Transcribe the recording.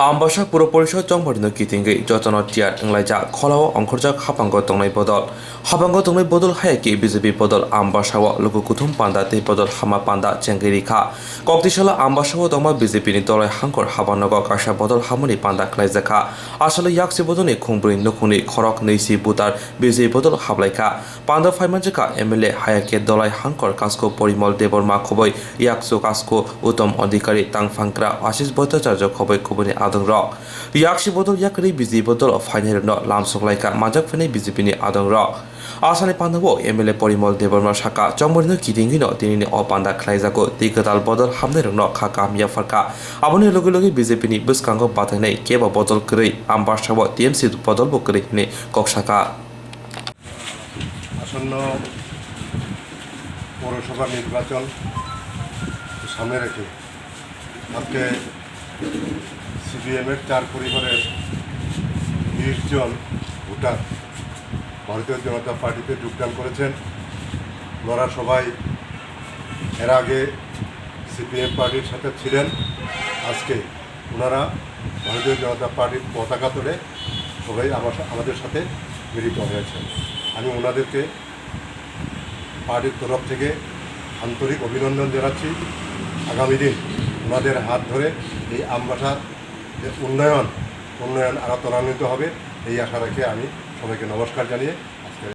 Ambassa pura poriso jongbarino kitingi jotono tiat nglaija kholao ongkhorjak hapango tongnai bodol hapango tongnai bodol hayaki BJP bodol Ambassa wa logo kuthum panda te bodol hama panda chengiri kha koktishala Ambassa wa tongma BJP ni tolai hangkor habanogo kasha bodol hamuni panda khlaijaka asale yaksi bodoni khungbri nukhuni khorok neisi butar BJP bodol hablaika panda phaimanjaka MLA hayaki dolai hangkor kasko Porimal Debbarma khoboi yakso kasko utom adhikari tangfangkra Ashish Bhattacharya khoboi Kubuni adong rok yakshi bodol Yakarwi BJP bodol final no Lamsokha majak phane BJP ni adong rok asani pandabo MLA Porimal Debbarma saka chongborino kitingi no tinini opanda khlaijako tikatal bodol hamne rokno khaka miya farka aboni loge loge BJP ni buskango pathainai keba bodol krei Ambassa wa TMC bodol bo krei ni koksaka আসন্ন পৌরসভা নির্বাচন সামনে রেখে আজকে সিপিএমের 4 পরিবারের 20 জন voter ভারতীয় জনতা পার্টিতে যোগদান করেছেন। ওনারা সবাই এর আগে সিপিএম পার্টির সাথে ছিলেন। আজকে ওনারা ভারতীয় জনতা পার্টির পতাকা তুলে সবাই আমাদের সাথে মিলিত হয়েছেন। আমি ওনাদেরকে পার্টির তরফ থেকে আন্তরিক অভিনন্দন জানাচ্ছি। আগামী দিন ওনাদের হাত ধরে এই আমবাসার যে উন্নয়ন আরও ত্বরান্বিত হবে এই আশা রেখে আমি সবাইকে নমস্কার জানিয়ে